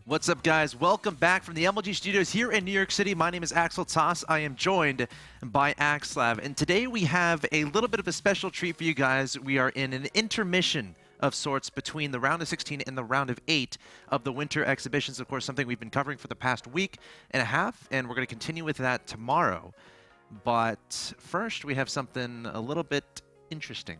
What's up, guys? Welcome back from the MLG studios here in New York City. My name is axslav. I am joined by axslav, and today we have a little bit of a special treat for you guys. We are in an intermission of sorts between the round of 16 and the round of 8 of the winter exhibitions. Of course, something we've been covering for the past week and a half, and we're going to continue with that tomorrow. But first, we have something a little bit interesting.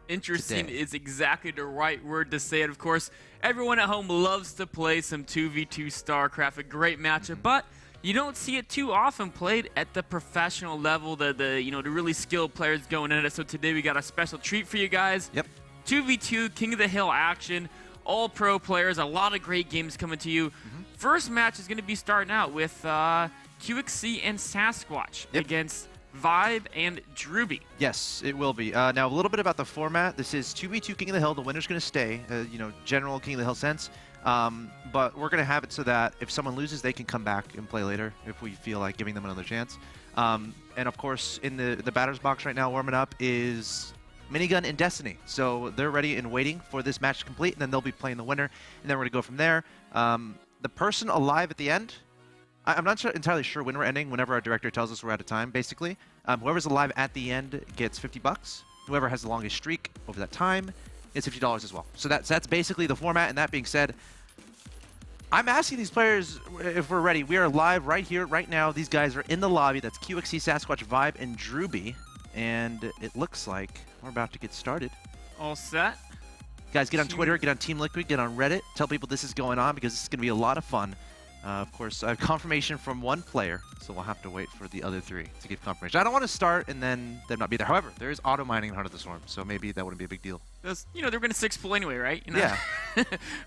Interesting today is exactly the right word to say it. Of course, everyone at home loves to play some 2v2 Starcraft, a great matchup, but you don't see it too often played at the professional level, the really skilled players going at it. So today we got a special treat for you guys. Yep. 2v2 King of the Hill action, all pro players, a lot of great games coming to you. First match is going to be starting out with KoTH and Sasquatch against Vibe and Druby. Yes, it will be. Now, a little bit about the format. This is 2v2 King of the Hill. The winner's going to stay, general King of the Hill sense. But we're going to have it so that if someone loses, they can come back and play later if we feel like giving them another chance. And, of course, in the batter's box right now, warming up is Minigun and Destiny. So they're ready and waiting for this match to complete, and then they'll be playing the winner, and then we're going to go from there. The person alive at the end, I'm not entirely sure when we're ending, whenever our director tells us we're out of time, basically. Whoever's alive at the end gets $50. Whoever has the longest streak over that time gets $50 as well. So that's basically the format, and that being said, I'm asking these players if we're ready. We are live right here, right now. These guys are in the lobby. That's KoTH, Sasquatch, Vibe, and Druby. And it looks like we're about to get started. All set. Guys, get on Twitter, get on Team Liquid, get on Reddit. Tell people this is going on because this is going to be a lot of fun. Of course, I have confirmation from one player, so we'll have to wait for the other three to give confirmation. I don't want to start and then them not be there. However, there is auto mining in Heart of the Storm, so maybe that wouldn't be a big deal. They're going to 6 pull anyway, right? Yeah.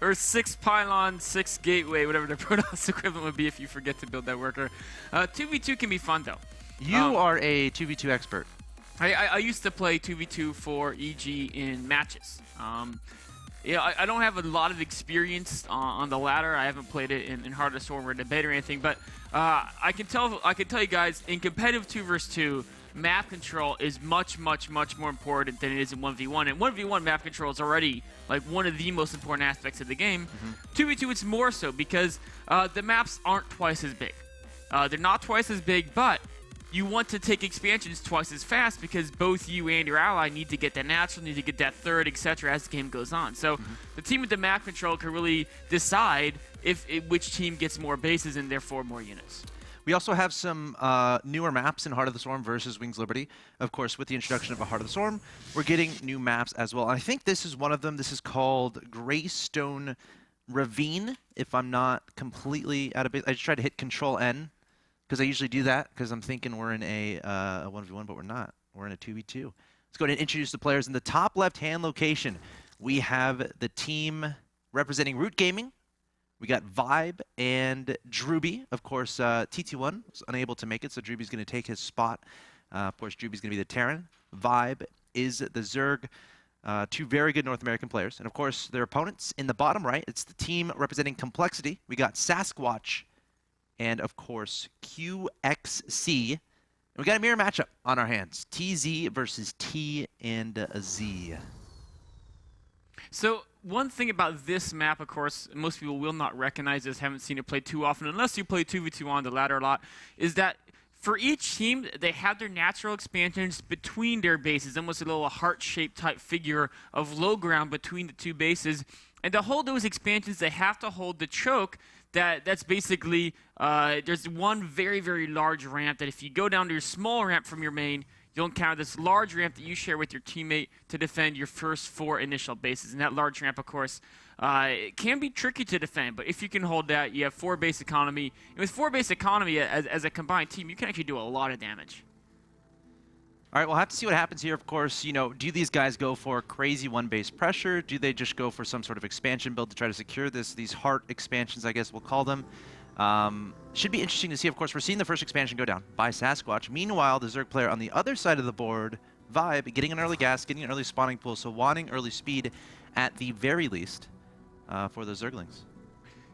Or 6 pylon, 6 gateway, whatever the Protoss equivalent would be if you forget to build that worker. 2v2 can be fun, though. You are a 2v2 expert. I used to play 2v2 for EG in matches. I don't have a lot of experience on the ladder. I haven't played it in Heart of the Storm or debate or anything, but I can tell you guys, in competitive 2 vs 2, map control is much more important than it is in 1v1. And 1v1 map control is already like one of the most important aspects of the game. 2v2 it's more so because the maps aren't twice as big. They're not twice as big, but you want to take expansions twice as fast because both you and your ally need to get that natural, need to get that third, etc. as the game goes on. So the team with the map control can really decide which team gets more bases and therefore more units. We also have some newer maps in Heart of the Storm versus Wings Liberty. Of course, with the introduction of a Heart of the Storm, we're getting new maps as well. And I think this is one of them. This is called Greystone Ravine, if I'm not completely out of base. I just tried to hit Control-N. Because I usually do that, because I'm thinking we're in a 1v1, but we're not. We're in a 2v2. Let's go ahead and introduce the players. In the top left-hand location, we have the team representing Root Gaming. We got Vibe and Druby. Of course, TT1 was unable to make it, so Druby's going to take his spot. Of course, Druby's going to be the Terran. Vibe is the Zerg. Two very good North American players. And, of course, their opponents in the bottom right, it's the team representing Complexity. We got Sasquatch and, of course, QXC. And we got a mirror matchup on our hands. TZ versus T and Z. So one thing about this map, of course, most people will not recognize this, haven't seen it played too often, unless you play 2v2 on the ladder a lot, is that for each team, they have their natural expansions between their bases, almost a little heart-shaped type figure of low ground between the two bases. And to hold those expansions, they have to hold the choke. That's basically, there's one very large ramp that if you go down to your small ramp from your main, you'll encounter this large ramp that you share with your teammate to defend your first 4 initial bases. And that large ramp, of course, it can be tricky to defend, but if you can hold that, you have 4 base economy. And with 4 base economy as a combined team, you can actually do a lot of damage. All right, we'll have to see what happens here, of course. Do these guys go for crazy one-base pressure? Do they just go for some sort of expansion build to try to secure these heart expansions, I guess we'll call them? Should be interesting to see. Of course, we're seeing the first expansion go down by Sasquatch. Meanwhile, the Zerg player on the other side of the board, Vibe, getting an early gas, getting an early spawning pool, so wanting early speed at the very least for the Zerglings.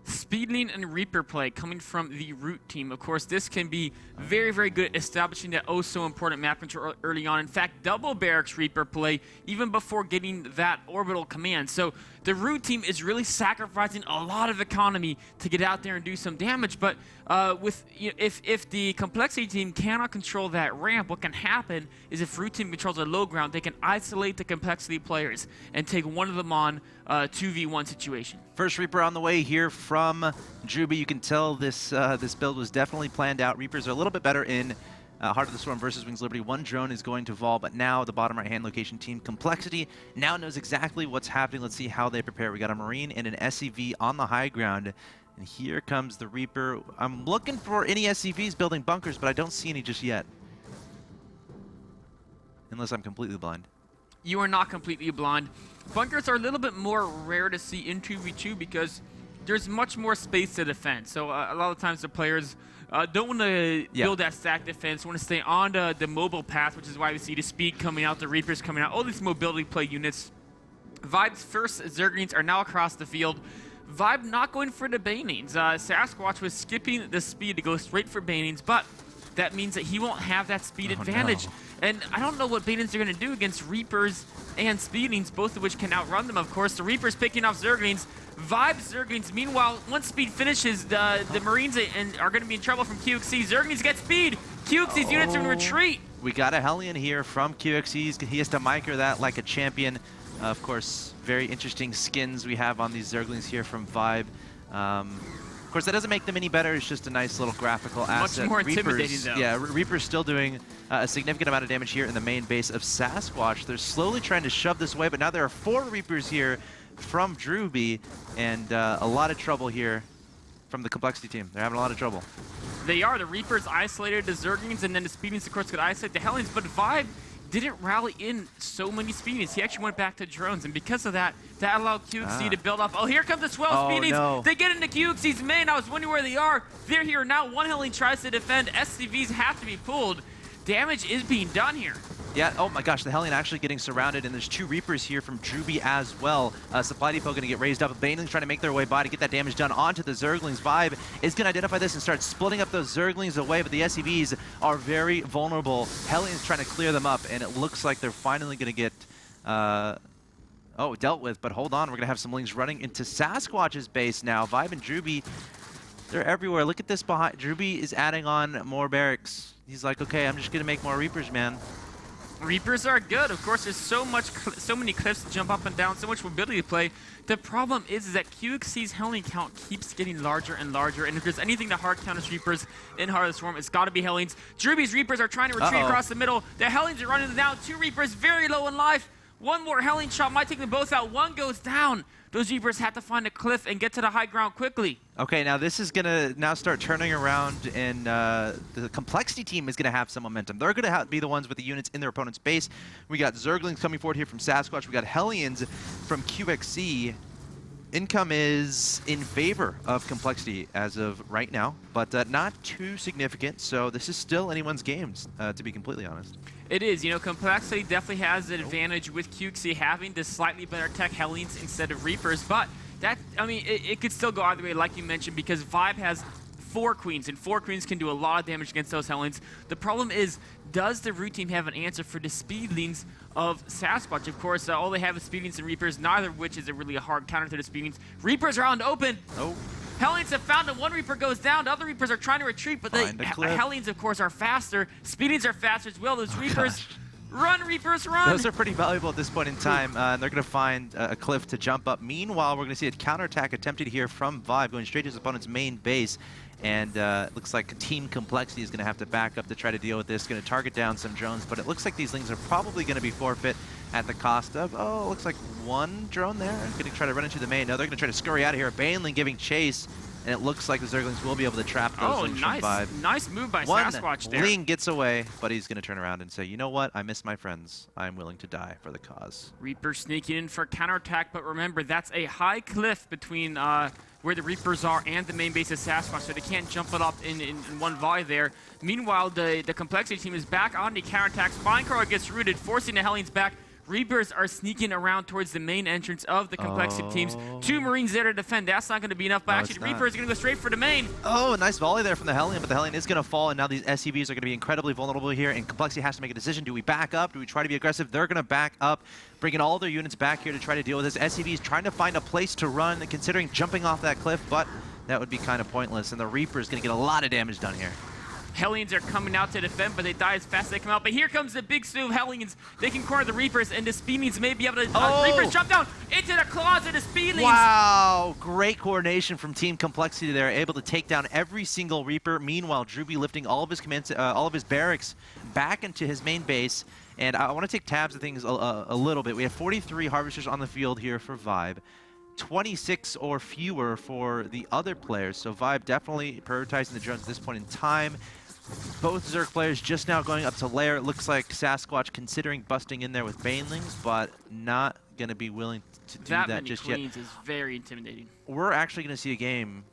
Speedling and Reaper play coming from the Root team. Of course, this can be very, very good at establishing that so important map control early on. In fact, double Barracks Reaper play even before getting that orbital command. So the Root team is really sacrificing a lot of economy to get out there and do some damage. But if the Complexity team cannot control that ramp, what can happen is if Root team controls the low ground, they can isolate the Complexity players and take one of them on 2v1 situation. First Reaper on the way here from Druby. You can tell this this build was definitely planned out. Reapers are a little bit better in Heart of the Storm versus Wings Liberty. One drone is going to fall, but now the bottom right-hand location team Complexity now knows exactly what's happening. Let's see how they prepare. We got a Marine and an SCV on the high ground. And here comes the Reaper. I'm looking for any SCVs building bunkers, but I don't see any just yet. Unless I'm completely blind. You are not completely blind. Bunkers are a little bit more rare to see in 2v2 because there's much more space to defend. So a lot of times the players don't want to build that stack defense, want to stay on the mobile path, which is why we see the speed coming out, the Reapers coming out, all these mobility play units. Vibe's first Zerglings are now across the field. Vibe not going for the Banings. Sasquatch was skipping the speed to go straight for Banings, but that means that he won't have that speed advantage. No. And I don't know what Banings are going to do against Reapers and Speedlings, both of which can outrun them, of course. The Reapers picking off Zerglings. Vibe Zerglings. Meanwhile, once speed finishes, the Marines are going to be in trouble from QXC. Zerglings get speed. QXC's units are in retreat. We got a Hellion here from QXC. He has to micro that like a champion. Of course, very interesting skins we have on these Zerglings here from Vibe. Of course, that doesn't make them any better. It's just a nice little graphical asset. Much more intimidating, Reapers, though. yeah, Reaper's still doing a significant amount of damage here in the main base of Sasquatch. They're slowly trying to shove this away, but now there are 4 Reapers here from Druby, and a lot of trouble here from the Complexity team. They're having a lot of trouble. They are. The Reapers isolated the Zerglings, and then the Speedlings, of course, could isolate the Hellions, but Vibe didn't rally in so many Speedlings. He actually went back to drones, and because of that, that allowed QXC to build up. Oh, here comes the 12 Speedlings. No. They get into QXC's main. I was wondering where they are. They're here now. One Hellion tries to defend. SCVs have to be pulled. Damage is being done here. Yeah, oh my gosh, the Hellion actually getting surrounded, and there's 2 Reapers here from Druby as well. Supply Depot going to get raised up. Banelings trying to make their way by to get that damage done onto the Zerglings. Vibe is going to identify this and start splitting up those Zerglings away, but the SCVs are very vulnerable. Hellion's trying to clear them up, and it looks like they're finally going to get dealt with, but hold on, we're going to have some Lings running into Sasquatch's base now. Vibe and Druby, they're everywhere. Look at this behind. Druby is adding on more barracks. He's like, okay, I'm just going to make more Reapers, man. Reapers are good. Of course, there's so many cliffs to jump up and down, so much mobility to play. The problem is that QXC's Hellion count keeps getting larger and larger, and if there's anything that hard counters Reapers in Heart of the Swarm, it's got to be Hellions. Druby's Reapers are trying to retreat across the middle. The Hellions are running down. 2 Reapers very low in life. One more Hellion shot might take them both out. One goes down. Those Reapers have to find a cliff and get to the high ground quickly. Okay, now this is going to now start turning around, and the Complexity team is going to have some momentum. They're going to be the ones with the units in their opponent's base. We got Zerglings coming forward here from Sasquatch. We got Hellions from QXC. Income is in favor of Complexity as of right now, but not too significant, so this is still anyone's games, to be completely honest. It is. You know, Complexity definitely has an advantage with QXC having the slightly better tech Hellions instead of Reapers, but that, I mean, it could still go either way, like you mentioned, because Vibe has 4 Queens, and 4 Queens can do a lot of damage against those Hellions. The problem is, does the Root team have an answer for the Speedlings of Sasquatch? Of course, all they have is Speedlings and Reapers, neither of which is a really hard counter to the Speedlings. Reapers are out in the open. Oh. Hellions have found that 1 Reaper goes down. The other Reapers are trying to retreat, but the Hellions, of course, are faster. Speedlings are faster as well. Those Reapers, run, Reapers, run! Those are pretty valuable at this point in time, and they're going to find a cliff to jump up. Meanwhile, we're going to see a counterattack attempted here from Vibe, going straight to his opponent's main base. And it looks like Team Complexity is going to have to back up to try to deal with this. Going to target down some drones, but it looks like these Lings are probably going to be forfeit at the cost of, oh, it looks like 1 drone there. Going to try to run into the main. No, they're going to try to scurry out of here. Baneling giving chase, and it looks like the Zerglings will be able to trap those Lings from Vibe. Nice move by Sasquatch there. Ling gets away, but he's going to turn around and say, you know what? I miss my friends. I'm willing to die for the cause. Reaper sneaking in for counterattack, but remember, that's a high cliff between where the Reapers are and the main base of Sasquatch, so they can't jump it up in one volley there. Meanwhile, the Complexity team is back on the counterattacks. Minecraft gets rooted, forcing the Hellions back. Reapers are sneaking around towards the main entrance of the complexity teams. 2 Marines there to defend. That's not going to be enough, but actually Reapers are going to go straight for the main. Oh, a nice volley there from the Hellion, but the Hellion is going to fall, and now these SCVs are going to be incredibly vulnerable here, and Complexity has to make a decision. Do we back up? Do we try to be aggressive? They're going to back up, bringing all their units back here to try to deal with this. SCVs trying to find a place to run, considering jumping off that cliff, but that would be kind of pointless, and the Reaper is going to get a lot of damage done here. Hellions are coming out to defend, but they die as fast as they come out. But here comes the big slew of Hellions. They can corner the Reapers, and the Speedlings may be able to... Reapers jump down into the claws of the Speedlings. Wow! Great coordination from Team Complexity there, able to take down every single Reaper. Meanwhile, Druby lifting all of his commands, all of his barracks back into his main base. And I want to take tabs of things a little bit. We have 43 Harvesters on the field here for Vibe. 26 or fewer for the other players. So Vibe definitely prioritizing the drones at this point in time. Both Zerg players just now going up to lair. It looks like Sasquatch considering busting in there with Banelings, but not going to be willing to do that just yet. That many queens is very intimidating. We're actually going to see a game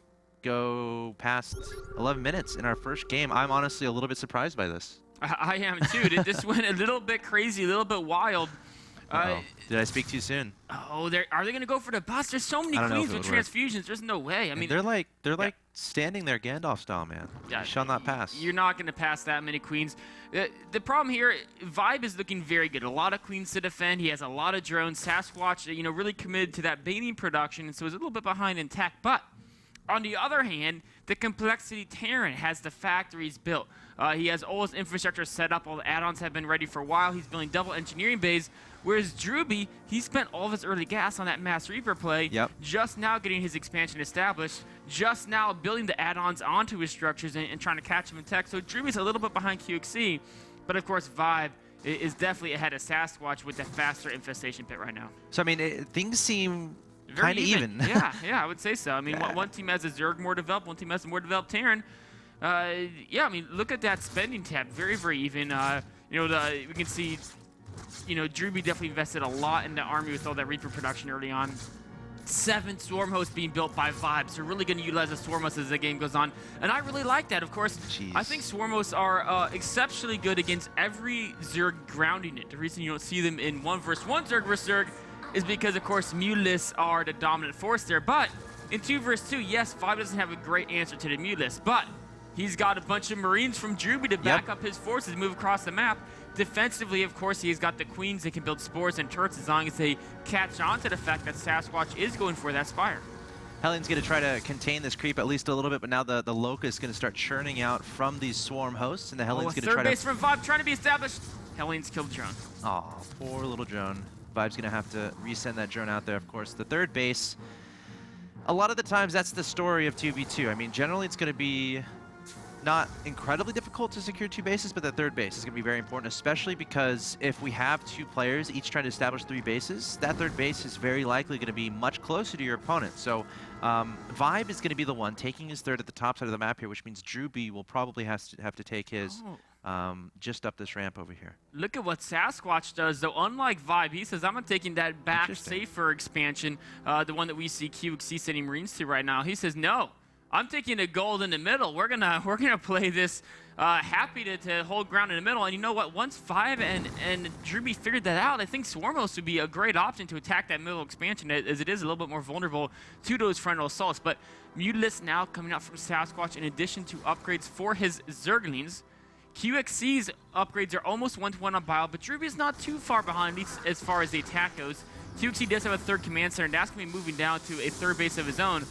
go past 11 minutes in our first game. I'm honestly a little bit surprised by this. I am too. This went a little bit crazy, a little bit wild. Did I speak too soon? Oh, are they going to go for the bust? There's so many queens with transfusions. There's no way. I mean, they're like standing there Gandalf style, man. You shall not pass. You're not going to pass that many queens. The problem here, Vibe is looking very good. A lot of queens to defend. He has a lot of drones. Sasquatch, really committed to that baiting production, and so he's a little bit behind in tech. But on the other hand, the Complexity Terran has the factories built. He has all his infrastructure set up. All the add-ons have been ready for a while. He's building double engineering bays. Whereas Druby, he spent all of his early gas on that Mass Reaper play, just now getting his expansion established, just now building the add-ons onto his structures and trying to catch him in tech. So Druby's a little bit behind QXC, but of course Vibe is definitely ahead of Sasquatch with the faster infestation pit right now. So I mean, things seem kind of even. yeah, I would say so. I mean, one team has a Zerg more developed, one team has a more developed Terran. Yeah, I mean, look at that spending tab, very, very even. We can see, Druby definitely invested a lot in the army with all that Reaper production early on. 7 Swarm hosts being built by Vibe, so really going to utilize the Swarm hosts as the game goes on. And I really like that, of course. Jeez. I think Swarm hosts are exceptionally good against every Zerg grounding it. The reason you don't see them in 1 versus 1 Zerg versus Zerg is because, of course, Mutalists are the dominant force there. But in 2 versus 2, yes, Vibe doesn't have a great answer to the Mutalists, but he's got a bunch of Marines from Druby to back up his forces, move across the map. Defensively, of course, he's got the Queens that can build spores and turrets as long as they catch on to the fact that Sasquatch is going for that Spire. Hellion's going to try to contain this creep at least a little bit, but now the Locust is going to start churning out from these Swarm hosts, and the Hellion's going to try to... third base from Vibe trying to be established. Hellion's killed drone. Aw, poor little drone. Vibe's going to have to resend that drone out there, of course. The third base, a lot of the times that's the story of 2v2. I mean, generally it's going to be not incredibly difficult to secure 2 bases, but the third base is going to be very important, especially because if we have 2 players each trying to establish 3 bases, that third base is very likely going to be much closer to your opponent. So Vibe is going to be the one taking his third at the top side of the map here, which means Druby will probably have to take his just up this ramp over here. Look at what Sasquatch does, though. Unlike Vibe, he says, I'm taking that back safer expansion, the one that we see QXC sending Marines to right now. He says, no. I'm taking a gold in the middle. We're gonna play this happy to hold ground in the middle. And you know what? Once Vibe and Druby figured that out, I think Swarmos would be a great option to attack that middle expansion, as it is a little bit more vulnerable to those frontal assaults. But Mutalisk now coming out from Sasquatch in addition to upgrades for his Zerglings. QXC's upgrades are almost 1-to-1 on Bile, but Druby is not too far behind, at least as far as the attack goes. QXC does have a third command center, and that's going to be moving down to a third base of his own.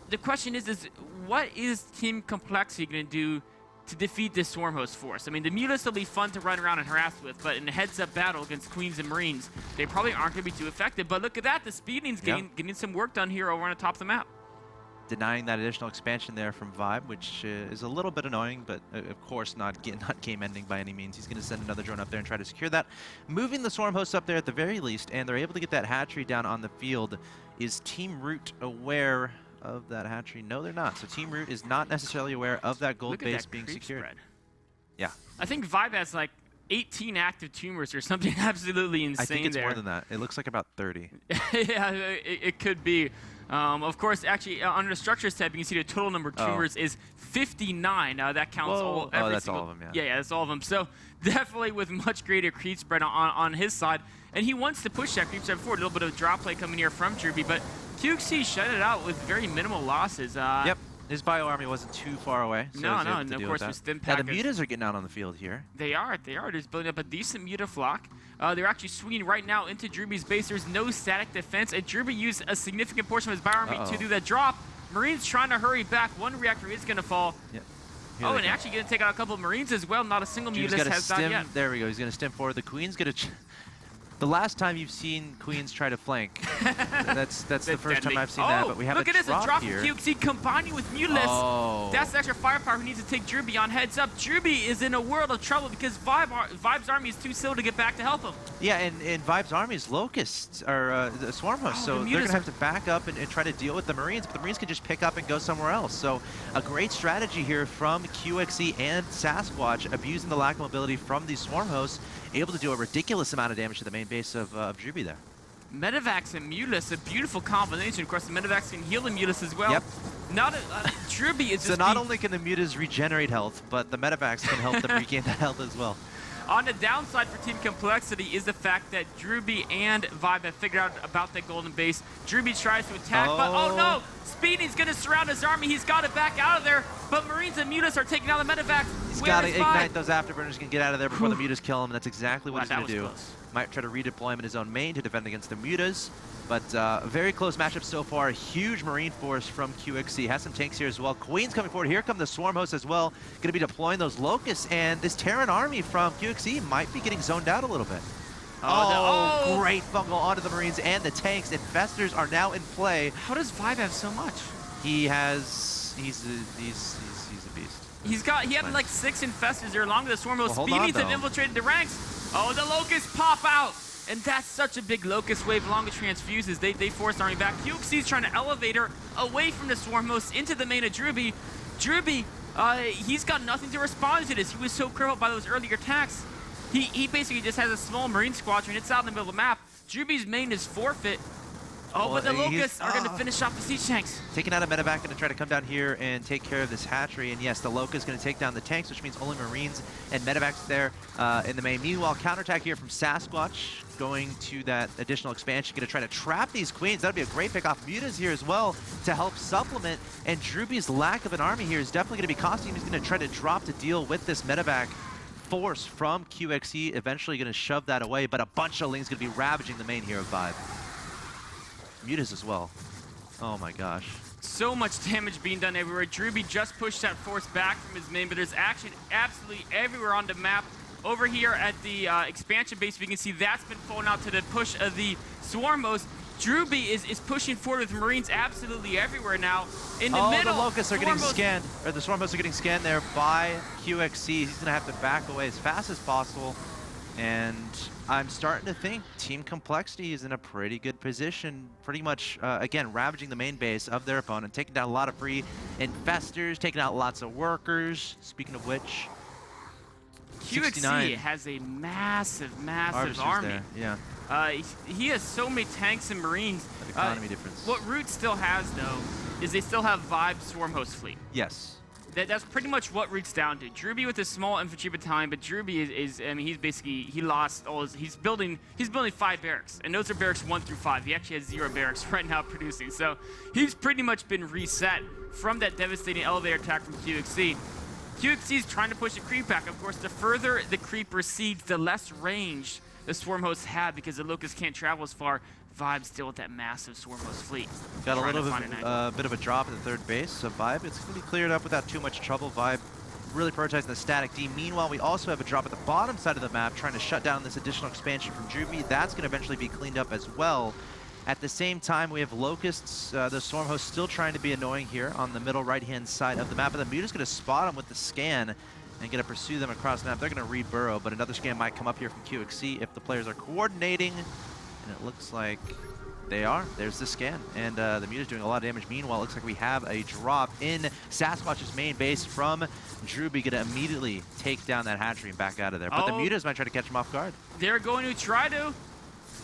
The question is what is Team Complexity going to do to defeat this Swarm host force? I mean, the Mutalists will be fun to run around and harass with, but in a heads-up battle against Queens and Marines, they probably aren't going to be too effective. But look at that, the Speedlings getting some work done here over on the top of the map. Denying that additional expansion there from Vibe, which is a little bit annoying, but of course not game-ending by any means. He's going to send another drone up there and try to secure that. Moving the Swarm hosts up there at the very least, and they're able to get that hatchery down on the field. Is Team Root aware of that hatchery? No, they're not. So Team Root is not necessarily aware of that gold base being secured. Spread. Yeah. I think Vibe has like 18 active tumors or something absolutely insane. I think it's more than that. It looks like about 30. Yeah, it could be. Of course, actually, under the structures tab, you can see the total number of tumors is 59. That counts every that's single, all of them, yeah, that's all of them. So definitely with much greater creep spread on his side. And he wants to push that creep spread forward. A little bit of drop play coming here from Druby, but KoTH shut it out with very minimal losses. Yep. His bio army wasn't too far away. So no, and of course with Stim Now the mutas are getting out on the field here. They are. Just building up a decent muta flock. They're actually swinging right now into Druby's base. There's no static defense, and Druby used a significant portion of his bio army to do that drop. Marines trying to hurry back. One reactor is going to fall. Yep. Oh, and actually going to take out a couple of Marines as well. Not a single mutas has died yet. There we go. He's going to stim forward. The Queen's going to... The last time you've seen Queens try to flank, that's the first time I've seen that. But we have look at this, a drop here. from KoTH combining with Mutalist. That's the extra firepower he needs to take Druby on. Heads up, Druby is in a world of trouble because Vibe's army is too slow to get back to help him. Yeah, and Vibe's army is locusts, or the swarm hosts, so they're going to have to back up and try to deal with the Marines, but the Marines can just pick up and go somewhere else. So a great strategy here from QXE and Sasquatch, abusing the lack of mobility from these swarm hosts, able to do a ridiculous amount of damage to the main base of Druby there. Medivacs and Mutas, a beautiful combination. Of course, the Medivacs can heal the Mutas as well. Yep. Druby is so not only can the Mutas regenerate health, but the Medivacs can help them regain that health as well. On the downside for Team Complexity is the fact that Druby and Vibe have figured out about that golden base. Druby tries to attack, but oh no! Speedy's gonna surround his army. He's got it back out of there, but Marines and Mutas are taking out the Medivac. He's got to ignite those afterburners, can get out of there before the Mutas kill him, and that's exactly what he's going to do. Close. Might try to redeploy him in his own main to defend against the Mutas, but very close matchup so far. Huge Marine force from QXC. Has some tanks here as well. Queen's coming forward. Here come the Swarm hosts as well. Going to be deploying those Locusts, and this Terran army from QXC might be getting zoned out a little bit. Great fungal onto the Marines and the tanks. Infestors are now in play. How does Vibe have so much? He's a beast. He had like 6 Infestors there along with the Swarm hosts. Speedies have infiltrated the ranks. Oh, the Locusts pop out. And that's such a big Locust wave along with Transfuses. They force army back. QXC's trying to elevate her away from the Swarm hosts into the main of Druby. Druby, he's got nothing to respond to this. He was so crippled by those earlier attacks. He basically just has a small Marine squadron. It's out in the middle of the map. Druby's main is forfeit. Oh, but the Locusts are going to finish off the siege tanks. Taking out a medevac, going to try to come down here and take care of this hatchery. And yes, the Locust is going to take down the tanks, which means only Marines and medevacs there in the main. Meanwhile, counterattack here from Sasquatch, going to that additional expansion, going to try to trap these Queens. That'll be a great pick off. Mutas here as well to help supplement. And Druby's lack of an army here is definitely going to be costing him. He's going to try to drop to deal with this medevac force from QXE, eventually going to shove that away, but a bunch of Lings going to be ravaging the main here of Vibe. Mutas as well. Oh my gosh. So much damage being done everywhere. Druby just pushed that force back from his main, but there's action absolutely everywhere on the map. Over here at the expansion base, we can see that's been falling out to the push of the Swarmos. Druby is pushing forward with Marines absolutely everywhere now. In the middle, the Locusts are getting scanned, or the Swarmos are getting scanned there by QXC. He's going to have to back away as fast as possible. And I'm starting to think Team Complexity is in a pretty good position, pretty much, again, ravaging the main base of their opponent, taking down a lot of free infestors, taking out lots of workers. Speaking of which, QXC has a massive army. There. Yeah. He has so many tanks and Marines. Economy difference. What Root still has, though, is they still have Vibe Swarm Host Fleet. Yes. That's pretty much what Root's down to. Druby with a small infantry battalion, but Druby is I mean, he's basically, he lost all his, he's building 5 barracks, and those are barracks 1 through 5. He actually has 0 barracks right now producing, so he's pretty much been reset from that devastating elevator attack from QXC. QXC is trying to push the creep back. Of course, the further the creep recedes, the less range the Swarm hosts have because the Locust can't travel as far. Vibe still with that massive Swarm host fleet. Got a little bit of a drop at the third base, so Vibe, it's going to be cleared up without too much trouble. Vibe really prioritizing the static D. Meanwhile, we also have a drop at the bottom side of the map trying to shut down this additional expansion from Druby. That's going to eventually be cleaned up as well. At the same time, we have Locusts, the Swarm host, still trying to be annoying here on the middle right-hand side of the map. But the Muta's going to spot them with the scan and going to pursue them across the map. They're going to re-burrow, but another scan might come up here from QXC if the players are coordinating. And it looks like they are. There's the scan. And the Muta's doing a lot of damage. Meanwhile, it looks like we have a drop in Sasquatch's main base from Druby. Going to immediately take down that hatchery and back out of there. But the Mutas might try to catch him off guard. They're going to try to.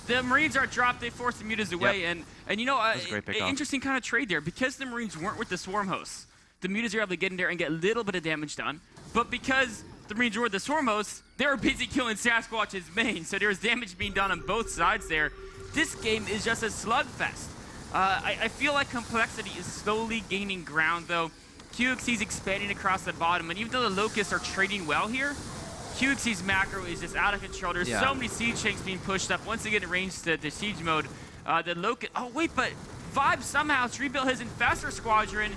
The Marines are dropped. They force the mutas away, and you know, a great pickoff. interesting kind of trade there because the Marines weren't with the swarm hosts. The mutas are able to get in there and get a little bit of damage done, but because the Marines were with the swarm hosts, they were busy killing Sasquatch's main, so there was damage being done on both sides there. This game is just a slugfest. I feel like Complexity is slowly gaining ground, though. QXC's expanding across the bottom, and even though the Locusts are trading well here, QXC's macro is just out of control. There's so many siege tanks being pushed up. Once they get in range to the siege mode, the Locust... Oh, wait, but Vibe somehow has rebuilt his Infestor Squadron.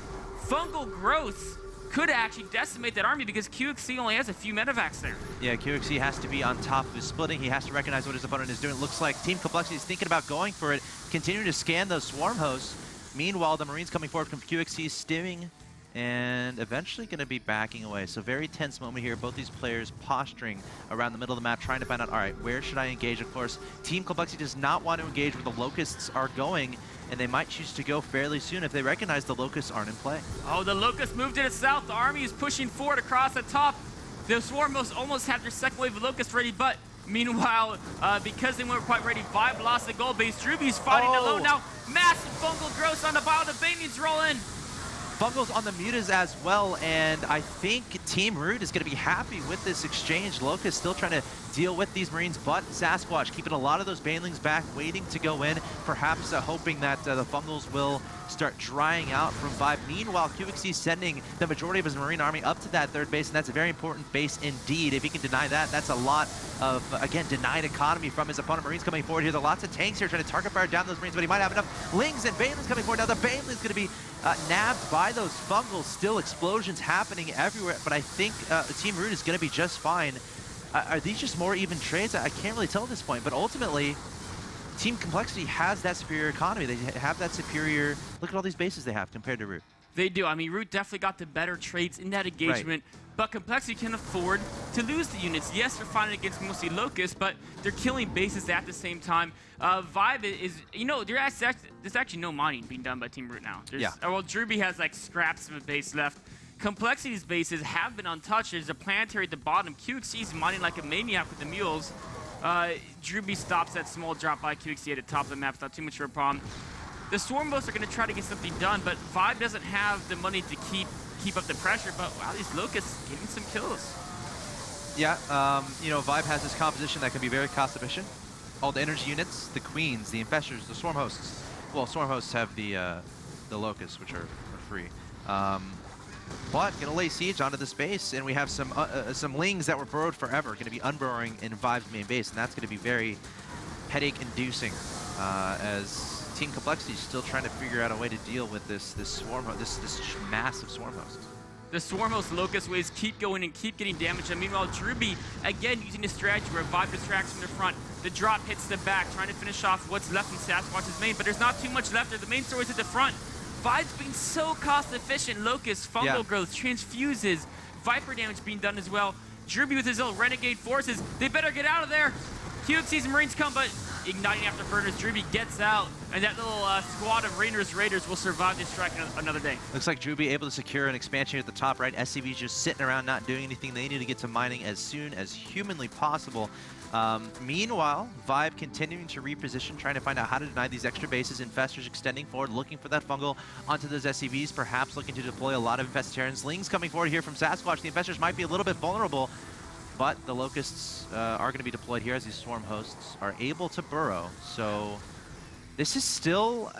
Fungal Growth could actually decimate that army because QXC only has a few medevacs there. Yeah, QXC has to be on top of his splitting. He has to recognize what his opponent is doing. It looks like Team Complexity is thinking about going for it, continuing to scan those swarm hosts. Meanwhile, the Marines coming forward from QXC, stimming, and eventually going to be backing away. So very tense moment here. Both these players posturing around the middle of the map, trying to find out, all right, where should I engage? Of course, Team Complexity does not want to engage where the Locusts are going, and they might choose to go fairly soon if they recognize the Locusts aren't in play. Oh, the Locusts moved to the south. The army is pushing forward across the top. The Swarm almost have their second wave of Locusts ready, but meanwhile, because they weren't quite ready, Vibe lost the gold base. Druby's fighting alone now. Massive fungal growth on the bottom. The Banians roll in. Fungal's on the mutas as well, and I think Team Root is going to be happy with this exchange. Locust still trying to deal with these Marines, but Sasquatch keeping a lot of those Banelings back, waiting to go in, perhaps hoping that the Fungals will start drying out from Vibe. Meanwhile, QXC sending the majority of his Marine army up to that third base, and that's a very important base indeed. If he can deny that, that's a lot of, again, denied economy from his opponent. Marines coming forward here. There are lots of tanks here trying to target fire down those Marines, but he might have enough Lings and Banelings coming forward. Now the Banelings going to be nabbed by those Fungals. Still explosions happening everywhere, but I think Team Root is going to be just fine. Are these just more even trades? I can't really tell at this point, but ultimately, Team Complexity has that superior economy. They have that superior... Look at all these bases they have compared to Root. They do. I mean, Root definitely got the better trades in that engagement, but Complexity can afford to lose the units. Yes, they're fighting against mostly Locusts, but they're killing bases at the same time. Vibe is, you know, there's actually no mining being done by Team Root now. Well, Druby has like scraps of a base left. Complexity's bases have been untouched. There's a planetary at the bottom. QXC's mining like a maniac with the mules. Druby stops that small drop by QXC at the top of the map. It's not too much of a problem. The Swarm Boats are going to try to get something done, but Vibe doesn't have the money to keep up the pressure. But wow, these Locusts getting some kills. Yeah, you know, Vibe has this composition that can be very cost efficient. All the energy units, the Queens, the Infestors, the Swarm Hosts. Well, Swarm Hosts have the Locusts, which are free. But gonna lay siege onto this base, and we have some Lings that were burrowed forever, gonna be unburrowing in Vibe's main base, and that's gonna be very headache-inducing as Team Complexity is still trying to figure out a way to deal with this swarm, this massive Swarm Host. The Swarm Host Locust waves keep going and keep getting damage, and meanwhile Druby again using the strategy where Vibe distracts from the front. The drop hits the back, trying to finish off what's left in Sasquatch's main, but there's not too much left there. The main story's at the front. Vibe's being so cost efficient. Locust, fungal growth, transfuses, Viper damage being done as well. Druby with his little renegade forces. They better get out of there. QXC's Marines come, but igniting afterburners. Druby gets out, and that little squad of Raiders will survive this strike another day. Looks like Druby able to secure an expansion at the top right. SCV's just sitting around not doing anything. They need to get to mining as soon as humanly possible. Meanwhile, Vibe continuing to reposition, trying to find out how to deny these extra bases. Infestors extending forward, looking for that fungal onto those SCVs, perhaps looking to deploy a lot of Infestarians. Lings coming forward here from Sasquatch. The Infestors might be a little bit vulnerable, but the Locusts are going to be deployed here as these Swarm Hosts are able to burrow. So this is still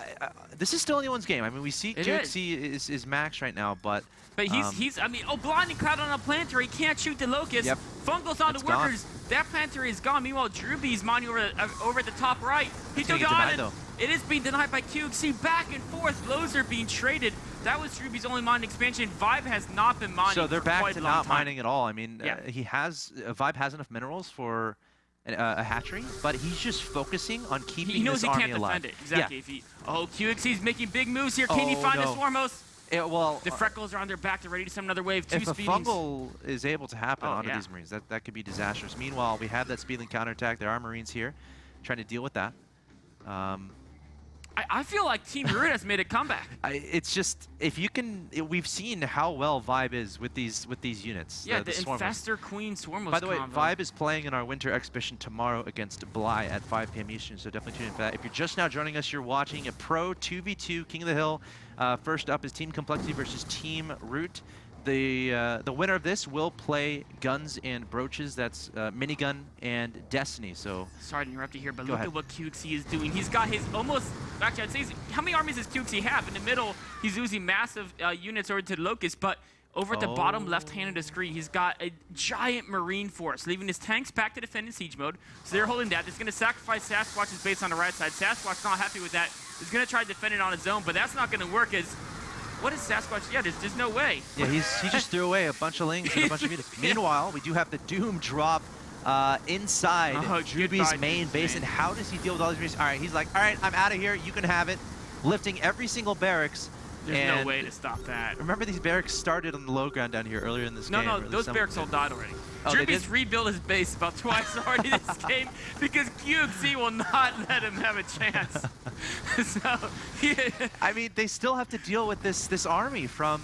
anyone's game. I mean, we see QXC is max right now, but he's I mean, blinding cloud on a planetary. He can't shoot the Locust. Fungal's on the workers. That planetary is gone. Meanwhile, Druby's mining over at the top right. He took it on. It is being denied by QXC. Back and forth. Blows are being traded. That was Druby's only mining expansion. Vibe has not been mining. So they're for back quite to a long not time. mining at all. I mean, Vibe has enough minerals for a hatchery, but he's just focusing on keeping this army alive. He knows he can't defend it. Exactly. If he, QXC's making big moves here. Can he find a Swarm Host? The Freckles are on their back. They're ready to send another wave. Two if speedings. a fungal is able to happen onto these Marines, that could be disastrous. Meanwhile, we have that speedling counterattack. There are Marines here trying to deal with that. I feel like Team Root has made a comeback. It's just if you can, we've seen how well Vibe is with these units. Yeah, the Swarmers. Infestor Queen Swarmos By the way, combo. Vibe is playing in our winter exhibition tomorrow against Bly at 5 p.m. Eastern, so definitely tune in for that. If you're just now joining us, you're watching a Pro 2v2 King of the Hill. First up is Team Complexity versus Team Root. The winner of this will play Guns and Brooches. That's Minigun and Destiny. So sorry to interrupt you here, but Go look ahead. at what KoTH is doing. He's got his almost, actually I'd say, how many armies does KoTH have? In the middle, he's using massive units over to the Locust, but over at the bottom left hand of the screen, he's got a giant Marine force, leaving his tanks back to defend in siege mode. So they're holding that. He's going to sacrifice Sasquatch's base on the right side. Sasquatch's not happy with that. He's going to try to defend it on his own, but that's not going to work as... What is Sasquatch? Yeah, there's no way. yeah, he just threw away a bunch of lings and a bunch of units. Meanwhile, we do have the Doom drop inside Juby's main base. And how does he deal with all these units? All right, he's like, all right, I'm out of here. You can have it. Lifting every single barracks. There's no way to stop that. Remember, these barracks started on the low ground down here earlier in this game. No, those barracks all died already. Oh, Juby's rebuilt his base about twice already this game because KoTH will not let him have a chance. So, yeah. I mean, they still have to deal with this army from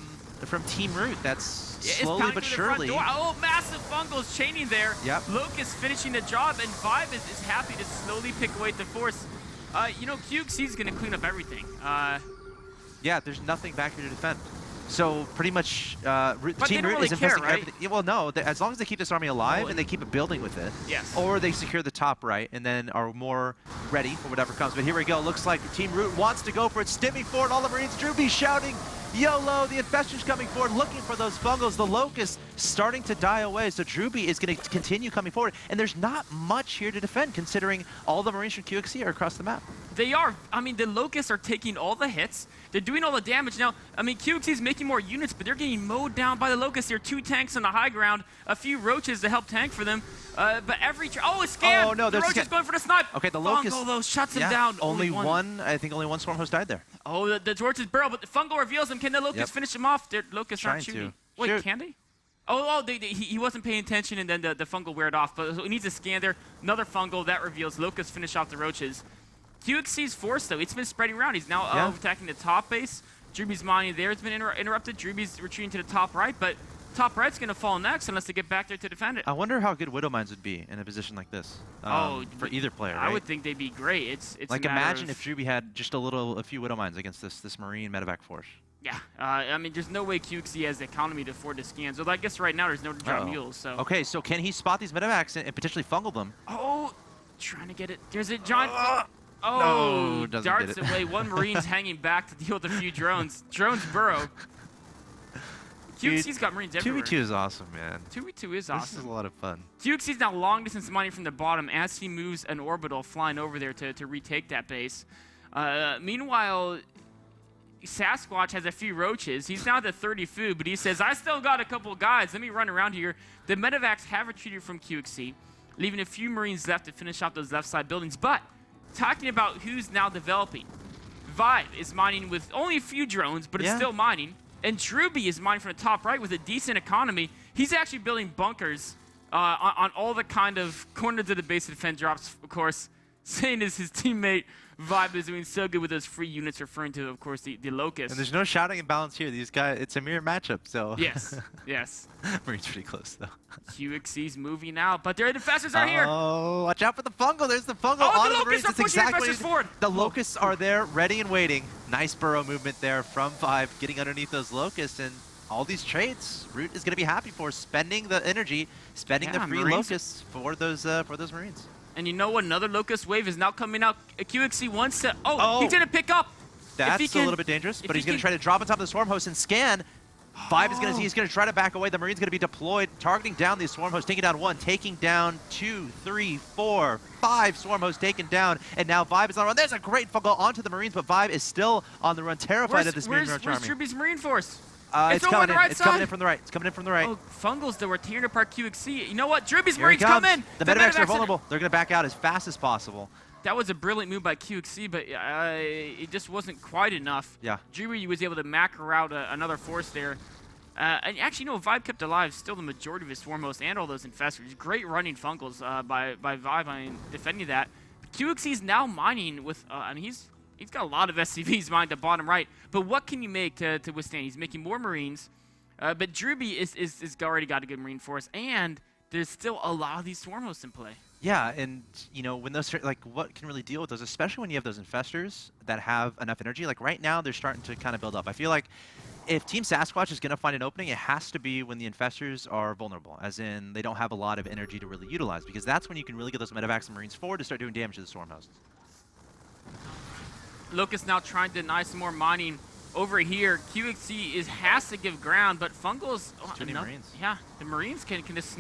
Team Root. That's slowly but surely. Oh, massive fungals chaining there. Yep. Locust finishing the job, and Vibe is happy to slowly pick away at the force. You know, KoTH is going to clean up everything. Yeah, there's nothing back here to defend. So pretty much, Team Root is investing everything. Yeah, well, no, as long as they keep this army alive and they keep it building with it, yes, or they secure the top right and then are more ready for whatever comes. But here we go. Looks like Team Root wants to go for it. Stimming forward, all the Marines. Druby shouting, YOLO! The Infestor's coming forward, looking for those fungals. The Locust starting to die away. So Druby is going to continue coming forward. And there's not much here to defend, considering all the Marines from KoTH are across the map. They are. I mean, the Locusts are taking all the hits. They're doing all the damage. Now, I mean, KoTH is making more units, but they're getting mowed down by the Locusts. There are 2 tanks on the high ground, a few Roaches to help tank for them. But every... Oh, it's scanned! Oh, no, the Roach is going for the snipe! Okay, the Locust... Fungal, though, shuts him down. Only one, I think only one Swarm host died there. Oh, the Torch is burrow, but the Fungal reveals him. Can the Locust finish him off? The Locust aren't shooting. Wait, can they? Oh, he wasn't paying attention, and then the Fungal weared off. But so he needs a scan there. Another Fungal, that reveals. Locust finish off the Roaches. KoTH's force, though, it's been spreading around. He's now attacking the top base. Druby's mining there has been interrupted. Druby's retreating to the top right, but top right's going to fall next unless they get back there to defend it. I wonder how good Widow Mines would be in a position like this. For either player, right? I would think they'd be great. It's like, imagine if Druby had just a few Widow Mines against this Marine medevac force. Yeah, I mean, there's no way KoTH has the economy to afford to scan. So I guess right now there's no drop mules. So okay, so can he spot these medevacs and potentially fungal them? Oh, trying to get it. There's a giant. No, doesn't darts get it. away. One Marine's hanging back to deal with a few drones. Drones burrow. KoTH's got Marines everywhere. 2v2 is awesome, man. 2v2 is awesome. This is a lot of fun. KoTH's now long distance mining from the bottom as he moves an orbital flying over there to retake that base. Meanwhile, Sasquatch has a few Roaches. He's now at 30 food, but he says, I still got a couple guys. Let me run around here. The medevacs have retreated from KoTH, leaving a few Marines left to finish off those left side buildings. But talking about who's now developing, Vibe is mining with only a few drones, but it's still mining. And Druby is mining from the top right with a decent economy. He's actually building bunkers on all the kind of corners of the base to defend drops, of course, saying as his teammate Vibe is doing so good with those free units, referring to, of course, the Locust. And there's no shouting imbalance here. These guys, it's a mirror matchup, so. Yes, yes. Marine's pretty close, though. KoTH's moving out, but their defenses are here. Oh, watch out for the fungal. There's the fungal on the Marines. That's exactly forward. The Locusts are there, ready and waiting. Nice burrow movement there from Vibe, getting underneath those Locusts, and all these trades, Root is going to be happy for, spending the energy, spending the free Locusts for those Marines. And you know what? Another Locust wave is now coming out. KoTH wants to... Oh, he's going to pick up. That's a little bit dangerous, but he's going to try to drop on top of the Swarm Host and scan. Vibe is going to see, he's going to try to back away. The Marine's going to be deployed, targeting down these Swarm Hosts, taking down 1, taking down 2, 3, 4, 5 Swarm Hosts taken down. And now Vibe is on the run. There's a great fungal onto the Marines, but Vibe is still on the run, terrified of this Marine army. Where's Druby's Marine force? It's coming in. It's coming in from the right. It's coming in from the right. Oh, fungals that were tearing apart KoTH. You know what? Druby's Marines come in. The medevacs are vulnerable. They're going to back out as fast as possible. That was a brilliant move by KoTH, but it just wasn't quite enough. Yeah. Druby was able to macro out another force there. And actually, you know, Vibe kept alive still the majority of his Swarmos and all those Infestors. Great running fungals by Vibe, defending that. KoTH's now mining with, I mean, He's got a lot of SCVs behind the bottom right. But what can you make to withstand? He's making more Marines. But Druby is already got a good Marine force. And there's still a lot of these Swarm hosts in play. Yeah, and you know, when those like what can really deal with those, especially when you have those infestors that have enough energy. Like right now, they're starting to kind of build up. I feel like if Team Sasquatch is going to find an opening, it has to be when the infestors are vulnerable, as in they don't have a lot of energy to really utilize, because that's when you can really get those medevacs and Marines forward to start doing damage to the Swarm hosts. Locust now trying to deny some more mining over here. QXC has to give ground, but Fungal's Too many Marines. Yeah, the Marines can just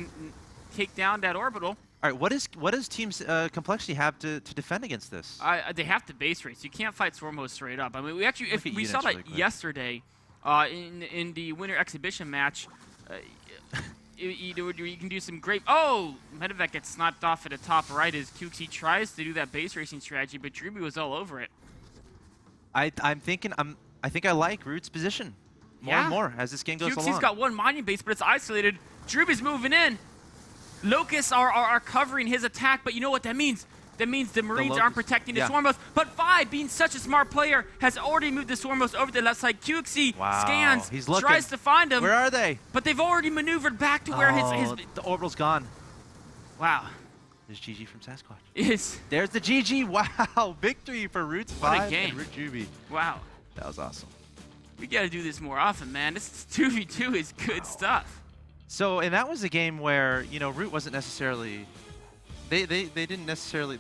take down that orbital. All right, what does Team's Complexity have to defend against this? They have to base race. You can't fight Swarm host straight up. I mean, we saw that really yesterday in the winter exhibition match. You can do some great. Oh, medevac gets sniped off at the top right as QXC tries to do that base racing strategy, but Druby was all over it. I think I like Root's position more and more as this game goes along. QXC's got one mining base, but it's isolated. Druby's moving in. Locusts are covering his attack, but you know what that means? That means the Marines aren't protecting the Swarm host. But Vibe, being such a smart player, has already moved the Swarm host over to the left side. QXC scans, tries to find them. Where are they? But they've already maneuvered back to where his the orbital's gone. Wow. There's GG from Sasquatch. Yes. There's the GG. Wow. Victory for Roots 5 and Root Druby. Wow. That was awesome. We got to do this more often, man. This 2v2 is good stuff. So, and that was a game where, you know, Root wasn't necessarily, they didn't necessarily,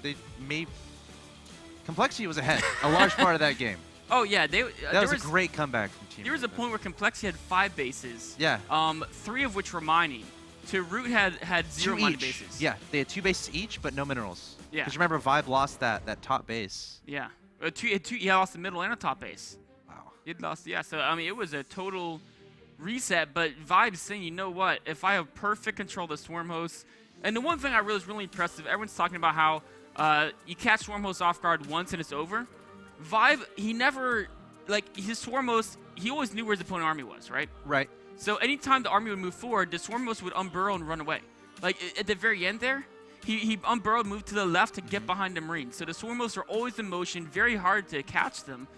Complexity was ahead a large part of that game. Oh yeah, that was a great comeback from Team. There was a point where Complexity had 5 bases. Yeah. 3 of which were mining. To Root had 0 mining bases. Yeah, they had 2 bases each, but no minerals. Yeah. Because remember, Vibe lost that top base. Yeah. He lost the middle and a top base. Wow. He'd lost, yeah. So I mean, it was a total reset, but Vibe's saying, you know what, if I have perfect control of the Swarm hosts, and the one thing I was really impressive, everyone's talking about how you catch Swarm hosts off guard once and it's over. Vibe, he never, like, his Swarm host, he always knew where his opponent army was, right? Right. So anytime the army would move forward, the Swarm host would unburrow and run away. Like, at the very end there, he unburrowed, moved to the left to get behind the Marines. So the Swarm hosts are always in motion, very hard to catch them.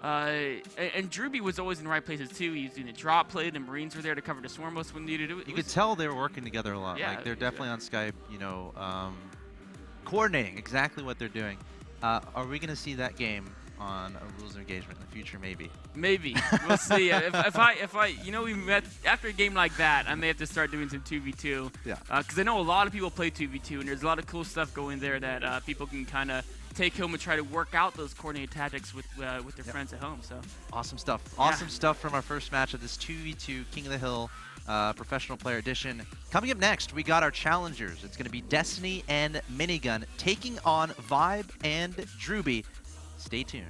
And Druby was always in the right places too. He was doing the drop play. The Marines were there to cover the Swarm host when needed. You could tell they were working together a lot. Yeah, like they're definitely on Skype, you know, coordinating exactly what they're doing. Are we going to see that game on a Rules of Engagement in the future? Maybe. Maybe. We'll see. if I, you know, we met after a game like that, I may have to start doing some 2v2. Yeah. Because I know a lot of people play 2v2, and there's a lot of cool stuff going there that people can kind of take home and try to work out those coordinated tactics with their friends at home. So awesome stuff. Awesome stuff from our first match of this 2v2 King of the Hill Professional Player Edition. Coming up next, we got our challengers. It's going to be Destiny and Minigun taking on Vibe and Druby. Stay tuned.